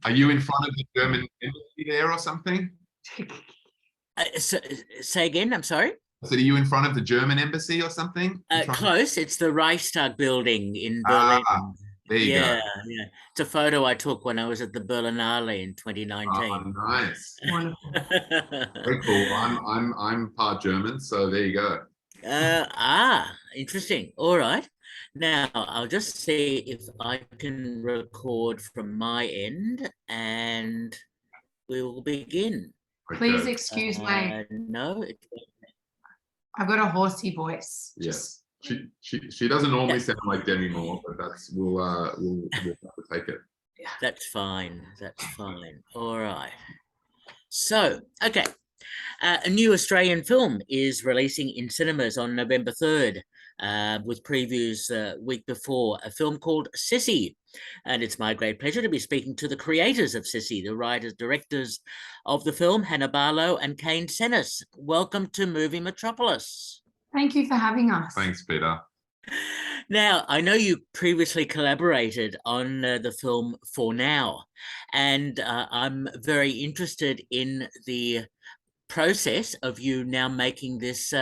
Are you in front of the German embassy there or something? Say again, I'm sorry? So are you in front of the German embassy or something? Close. It's the Reichstag building in Berlin. There you go. Yeah. It's a photo I took when I was at the Berlinale in 2019. Oh, nice. Wonderful. Very cool. I'm part German, so there you go. Interesting. All right. Now I'll just see if I can record from my end, and we will begin. Please excuse my. No, I've got a horsey voice. Yes. She doesn't normally sound like Demi Moore, but we'll have to take it. Yeah. That's fine. That's fine. All right. So, okay. A new Australian film is releasing in cinemas on November 3rd, with previews week before, a film called Sissy. And it's my great pleasure to be speaking to the creators of Sissy, the writers, directors of the film, Hannah Barlow and Kane Senes. Welcome to Movie Metropolis. Thank you for having us. Thanks, Peter. Now, I know you previously collaborated on the film For Now, and I'm very interested in the process of you now making this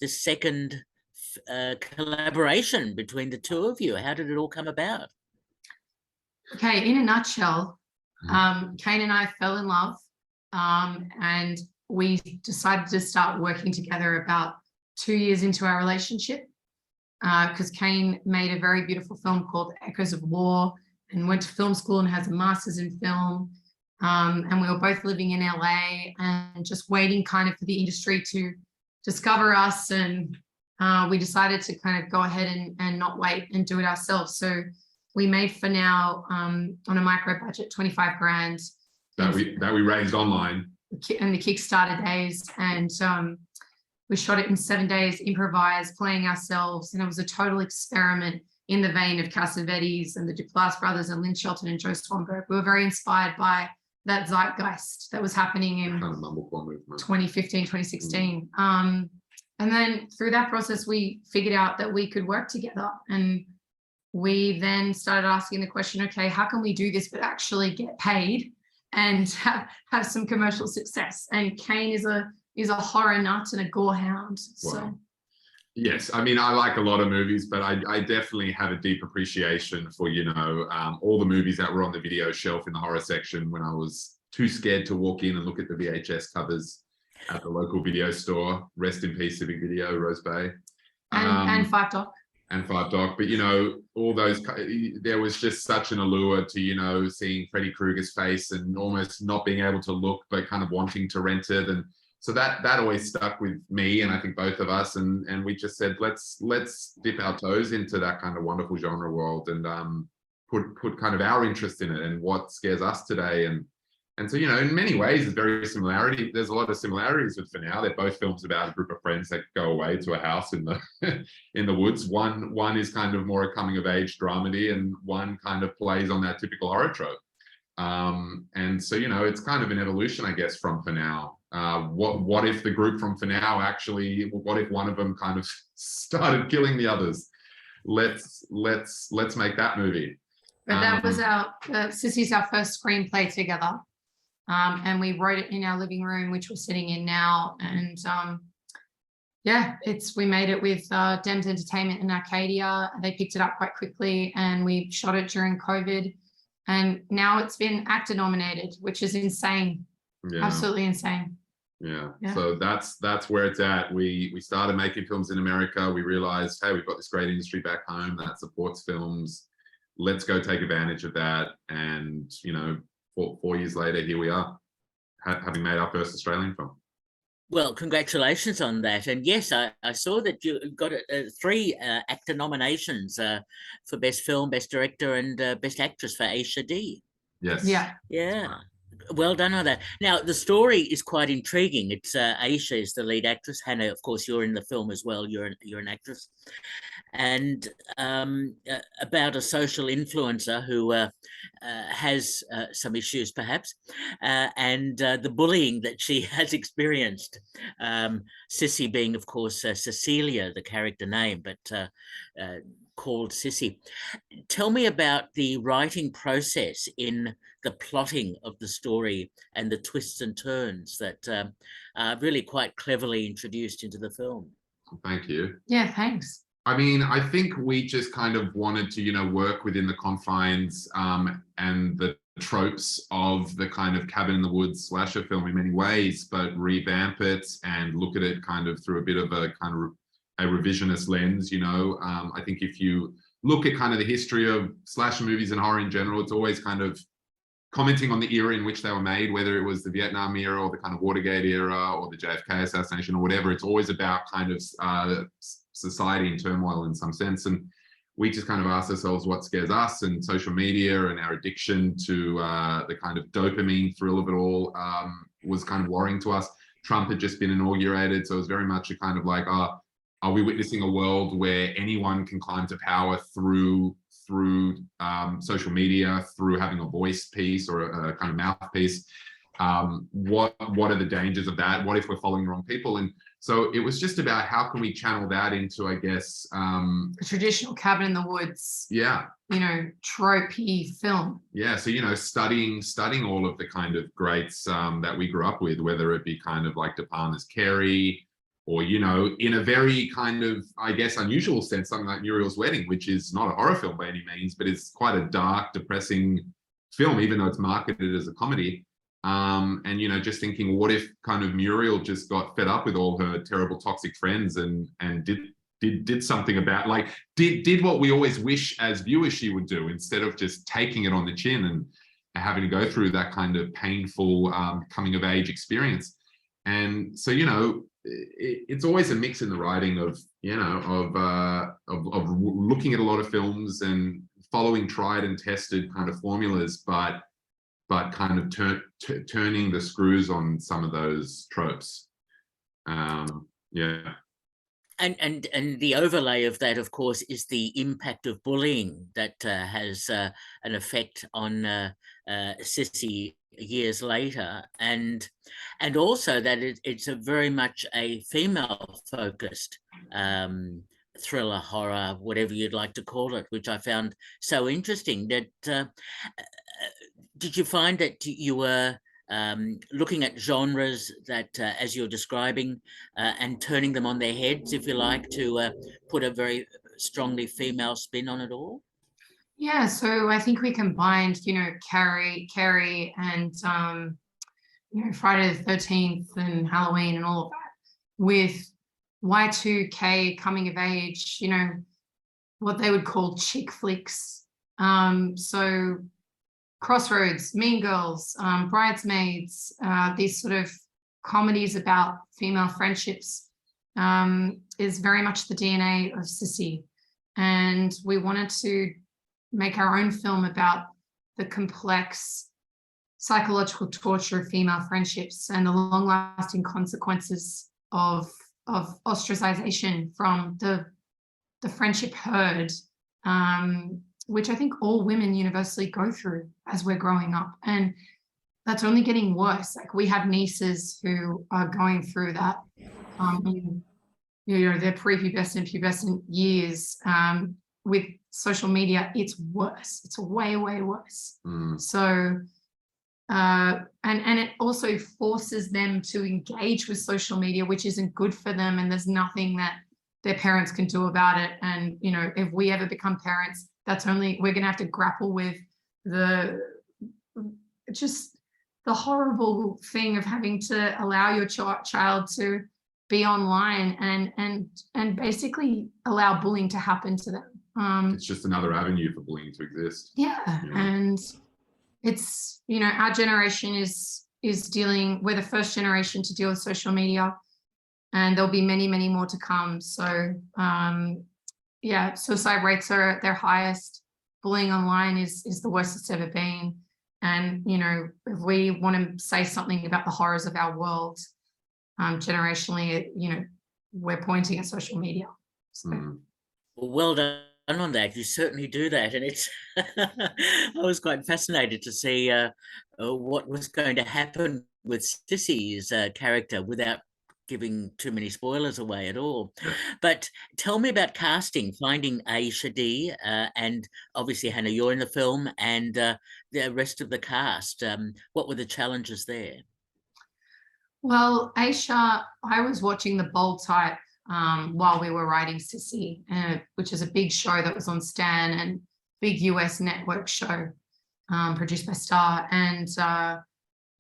this second collaboration between the two of you. How did it all come about? Okay, in a nutshell, Kane and I fell in love, and we decided to start working together about 2 years into our relationship, because Kane made a very beautiful film called Echoes of War and went to film school and has a master's in film. And we were both living in LA and just waiting kind of for the industry to discover us. And we decided to kind of go ahead and not wait and do it ourselves. So we made For Now on a micro budget, 25 grand. That we raised online. And the Kickstarter days. And we shot it in 7 days, improvised, playing ourselves. And it was a total experiment in the vein of Cassavetes and the Duplass brothers and Lynn Shelton and Joe Swanberg. We were very inspired by that zeitgeist that was happening in 2015, 2016. And then through that process, we figured out that we could work together. And we then started asking the question, okay, how can we do this but actually get paid and have some commercial success? And Kane is a horror nut and a gore hound. Wow. So yes, I mean, I like a lot of movies, but I definitely have a deep appreciation for, all the movies that were on the video shelf in the horror section when I was too scared to walk in and look at the VHS covers at the local video store. Rest in peace, Civic Video, Rose Bay. And Five Doc. And Five Doc, but all those, there was just such an allure to, seeing Freddy Krueger's face and almost not being able to look, but kind of wanting to rent it. And so that always stuck with me, and I think both of us, and we just said, let's dip our toes into that kind of wonderful genre world and put kind of our interest in it and what scares us today. And so, in many ways, there's a lot of similarities with For Now. They're both films about a group of friends that go away to a house in the in the woods. One is kind of more a coming of age dramedy, and one kind of plays on that typical horror trope. And so, it's kind of an evolution, I guess, from For Now. What if the group from For Now what if one of them kind of started killing the others? Let's make that movie. But that was Sissy's our first screenplay together. And we wrote it in our living room, which we're sitting in now. And we made it with Dems Entertainment in Arcadia. They picked it up quite quickly, and we shot it during COVID. And now it's been ACTA nominated, which is insane. Yeah. Absolutely insane. Yeah. So that's where it's at. We started making films in America. We realized, hey, we've got this great industry back home that supports films. Let's go take advantage of that. And 4 years later, here we are, having made our first Australian film. Well, congratulations on that. And yes, I saw that you got 3 ACTA nominations for Best Film, Best Director, and Best Actress for Aisha D. Yes. Yeah. Well done on that. Now, the story is quite intriguing. It's Aisha is the lead actress. Hannah, of course, you're in the film as well. You're an actress. And about a social influencer who has some issues, perhaps, and the bullying that she has experienced. Sissy being, of course, Cecilia, the character name, but called Sissy. Tell me about the writing process in the plotting of the story and the twists and turns that are really quite cleverly introduced into the film. Thank you. Yeah, thanks. I mean, I think we just kind of wanted to, you know, work within the confines and the tropes of the kind of cabin in the woods slasher film in many ways, but revamp it and look at it kind of through a bit of a kind of a revisionist lens, you know. I think if you look at kind of the history of slasher movies and horror in general, it's always kind of commenting on the era in which they were made, whether it was the Vietnam era or the kind of Watergate era or the JFK assassination or whatever. It's always about kind of society in turmoil in some sense. And we just kind of asked ourselves what scares us, and social media and our addiction to the kind of dopamine thrill of it all was kind of worrying to us. Trump had just been inaugurated, so it was very much a kind of like, are we witnessing a world where anyone can climb to power through social media, through having a voice piece or a kind of mouthpiece? What are the dangers of that? What if we're following the wrong people? And so it was just about how can we channel that into, I guess, a traditional cabin in the woods, yeah, you know, tropey film. Yeah, so, you know, studying all of the kind of greats that we grew up with, whether it be kind of like De Palma's Carrie, or, you know, in a very kind of, I guess, unusual sense, something like Muriel's Wedding, which is not a horror film by any means, but it's quite a dark, depressing film, even though it's marketed as a comedy. And, you know, just thinking, what if kind of Muriel just got fed up with all her terrible toxic friends and did something about, like, did what we always wish as viewers she would do, instead of just taking it on the chin and having to go through that kind of painful coming of age experience. And so, you know, it's always a mix in the writing of, you know, of looking at a lot of films and following tried and tested kind of formulas, but kind of turning the screws on some of those tropes. Yeah. And the overlay of that, of course, is the impact of bullying that has an effect on Sissy years later, and also that it's a very much a female-focused thriller, horror, whatever you'd like to call it, which I found so interesting. That did you find that you were looking at genres that, as you're describing, and turning them on their heads, if you like, to put a very strongly female spin on it all? Yeah, so I think we combined, you know, Carrie and you know, Friday the 13th and Halloween and all of that with Y2K coming of age, you know, what they would call chick flicks. So Crossroads, Mean Girls, Bridesmaids, these sort of comedies about female friendships is very much the DNA of Sissy. And we wanted to make our own film about the complex psychological torture of female friendships and the long-lasting consequences of ostracization from the friendship herd, which I think all women universally go through as we're growing up. And that's only getting worse. Like, we have nieces who are going through that in, you know, their prepubescent, pubescent years. With social media, it's worse. It's way, way worse. So, and it also forces them to engage with social media, which isn't good for them. And there's nothing that their parents can do about it. And, you know, if we ever become parents, we're going to have to grapple with just the horrible thing of having to allow your child to be online and basically allow bullying to happen to them. It's just another avenue for bullying to exist. Yeah. And it's, you know, our generation is dealing, we're the first generation to deal with social media, and there'll be many, many more to come. So yeah, suicide rates are at their highest. Bullying online is the worst it's ever been. And, you know, if we want to say something about the horrors of our world, generationally, you know, we're pointing at social media. So. Well done on that. You certainly do that. And it's, I was quite fascinated to see what was going to happen with Sissy's character without giving too many spoilers away at all. Yeah. But tell me about casting, finding Aisha D, and obviously Hannah, you're in the film, and the rest of the cast. What were the challenges there? Well, Aisha, I was watching The Bold Type while we were writing Sissy, which is a big show that was on Stan and big US network show produced by Star. And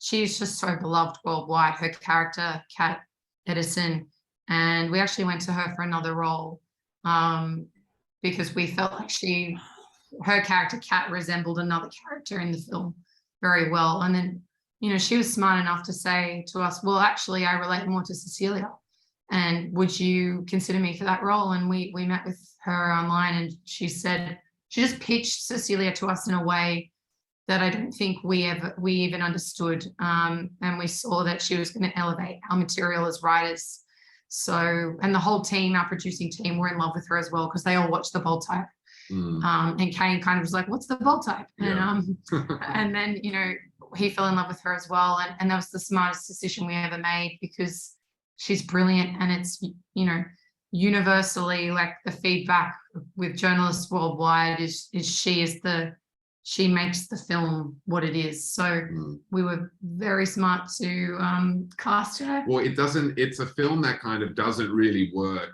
she's just so beloved worldwide, her character, Kat Edison. And we actually went to her for another role because we felt like her character, Kat, resembled another character in the film very well. And then, you know, she was smart enough to say to us, well, actually, I relate more to Cecilia. And would you consider me for that role? And we met with her online, and she said, she just pitched Cecilia to us in a way that I don't think we even understood. And we saw that she was going to elevate our material as writers. So, and the whole team, our producing team, were in love with her as well, because they all watched The Bold Type. And Kane kind of was like, what's The Bold Type? Yeah. And then, you know, he fell in love with her as well. And that was the smartest decision we ever made, because she's brilliant. And it's, you know, universally, like, the feedback with journalists worldwide is she makes the film what it is. So we were very smart to cast her. Well, it's a film that kind of doesn't really work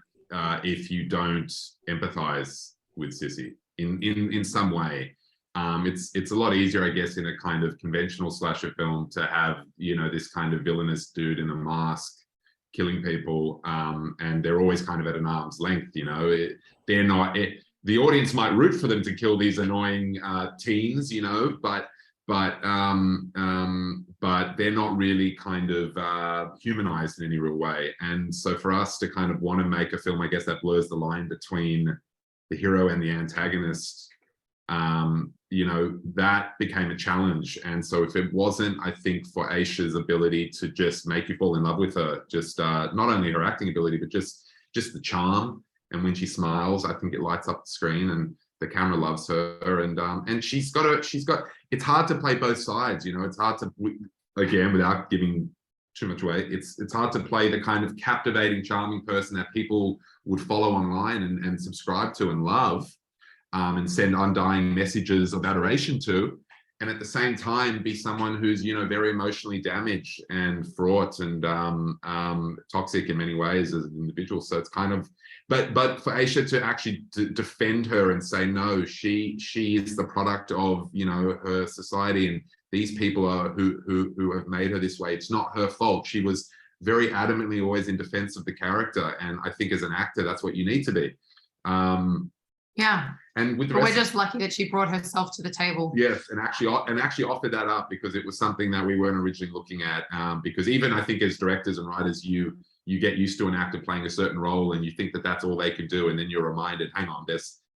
if you don't empathize with Sissy in some way. It's a lot easier, I guess, in a kind of conventional slasher film to have, you know, this kind of villainous dude in a mask killing people, and they're always kind of at an arm's length, you know. The audience might root for them to kill these annoying teens, you know, but they're not really kind of humanized in any real way. And so for us to kind of want to make a film, I guess, that blurs the line between the hero and the antagonist, you know, that became a challenge. And so if it wasn't, I think, for Aisha's ability to just make you fall in love with her, just not only her acting ability, but just the charm. And when she smiles, I think it lights up the screen, and the camera loves her. And she's got, it's hard to play both sides, you know. It's hard to, again, without giving too much away, it's hard to play the kind of captivating, charming person that people would follow online and subscribe to and love, and send undying messages of adoration to, and at the same time be someone who's, you know, very emotionally damaged and fraught and toxic in many ways as an individual. So it's kind of, but for Aisha to actually defend her and say, no, she is the product of, you know, her society, and these people are who have made her this way. It's not her fault. She was very adamantly always in defense of the character, and I think as an actor, that's what you need to be. Yeah. And with the we're just lucky that she brought herself to the table. Yes, and actually offered that up, because it was something that we weren't originally looking at. Because even, I think, as directors and writers, you get used to an actor playing a certain role, and you think that that's all they can do, and then you're reminded, hang on,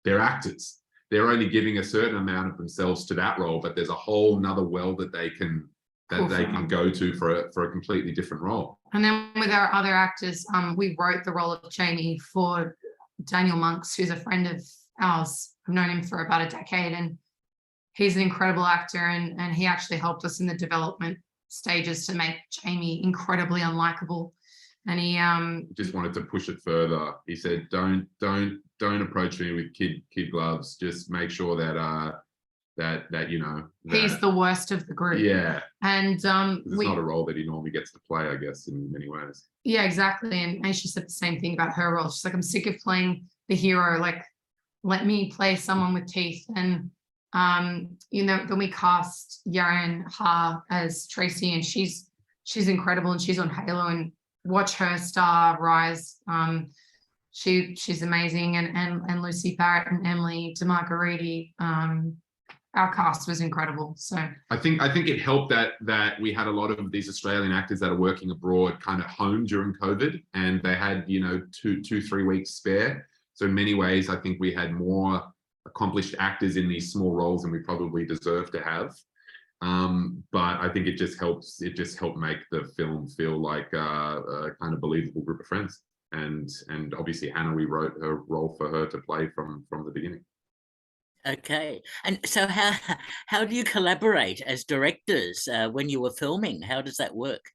they're actors. They're only giving a certain amount of themselves to that role, but there's a whole nother world that they can go to for a completely different role. And then with our other actors, we wrote the role of Jamie for Daniel Monks, who's a friend of ours. I've known him for about a decade, and he's an incredible actor, and he actually helped us in the development stages to make Jamie incredibly unlikable. And he just wanted to push it further. He said, don't approach me with kid gloves. Just make sure that you know that he's the worst of the group. Yeah. And it's not a role that he normally gets to play, I guess, in many ways. Yeah, exactly. And Aisha said the same thing about her role. She's like, I'm sick of playing the hero. Like, let me play someone with teeth. And you know, then we cast Yaren Ha as Tracy, and she's incredible, and she's on Halo, and watch her star rise. She's amazing, and Lucy Barrett and Emily DeMargariti. Our cast was incredible. So I think it helped that we had a lot of these Australian actors that are working abroad kind of home during COVID, and they had, you know, 2-3 weeks spare. So in many ways, I think we had more accomplished actors in these small roles than we probably deserve to have. But I think it just helped make the film feel like a kind of believable group of friends. And obviously Hannah, we wrote her role for her to play from the beginning. Okay. And so how do you collaborate as directors when you were filming? How does that work?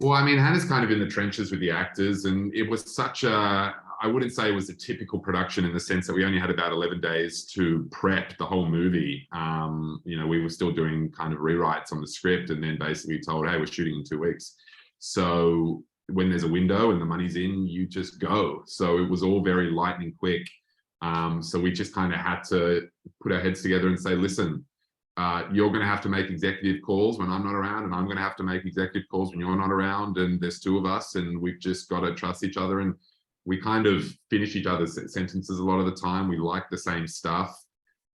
Well, I mean, Hannah's kind of in the trenches with the actors, and it was such a, I wouldn't say it was a typical production in the sense that we only had about 11 days to prep the whole movie. You know, we were still doing kind of rewrites on the script and then basically told, hey, we're shooting in 2 weeks. So when there's a window and the money's in, you just go. So it was all very lightning quick. So we just kind of had to put our heads together and say, listen, you're going to have to make executive calls when I'm not around, and I'm going to have to make executive calls when you're not around, and there's 2 of us, and we've just got to trust each other. And we kind of finish each other's sentences a lot of the time. We like the same stuff,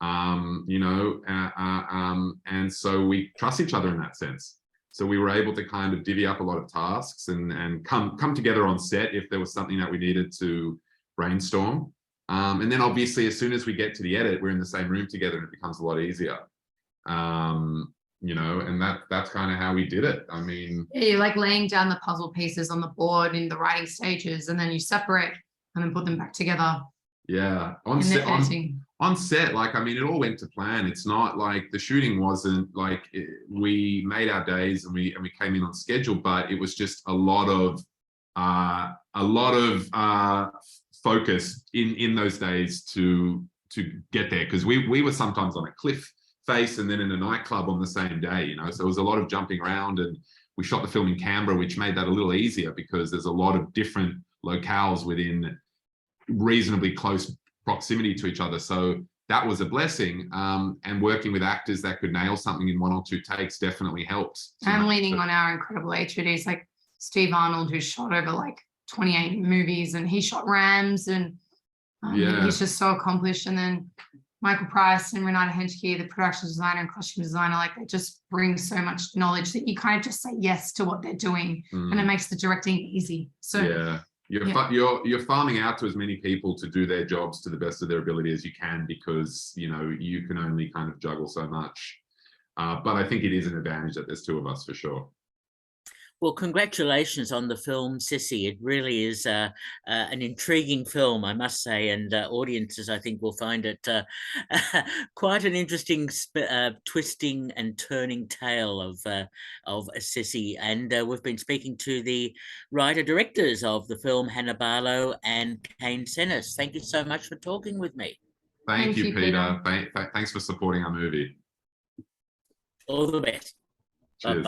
you know, and so we trust each other in that sense. So we were able to kind of divvy up a lot of tasks and come together on set if there was something that we needed to brainstorm. And then obviously, as soon as we get to the edit, we're in the same room together and it becomes a lot easier. You know, and that's kind of how we did it. I mean, yeah, you're like laying down the puzzle pieces on the board in the writing stages, and then you separate and then put them back together. Yeah, on set, like, I mean, it all went to plan. It's not like the shooting wasn't like we made our days and we came in on schedule, but it was just a lot of focus in those days to get there, because we were sometimes on a cliff face and then in a nightclub on the same day, you know. So there was a lot of jumping around, and we shot the film in Canberra, which made that a little easier because there's a lot of different locales within reasonably close proximity to each other. So that was a blessing. And working with actors that could nail something in 1 or 2 takes definitely helped. I'm leaning on our incredible HODs like Steve Arnold, who shot over like 28 movies, and he shot Rams, and he's just so accomplished. And then Michael Price and Renata Henschke, the production designer and costume designer, like they just bring so much knowledge that you kind of just say yes to what they're doing, and it makes the directing easy. So yeah, you're farming out to as many people to do their jobs to the best of their ability as you can, because you know you can only kind of juggle so much. But I think it is an advantage that there's 2 of us for sure. Well, congratulations on the film, Sissy. It really is an intriguing film, I must say, and audiences, I think, will find it quite an interesting twisting and turning tale of Sissy. And we've been speaking to the writer-directors of the film, Hannah Barlow and Kane Senes. Thank you so much for talking with me. Thank you, Peter. Thanks for supporting our movie. All the best. Cheers.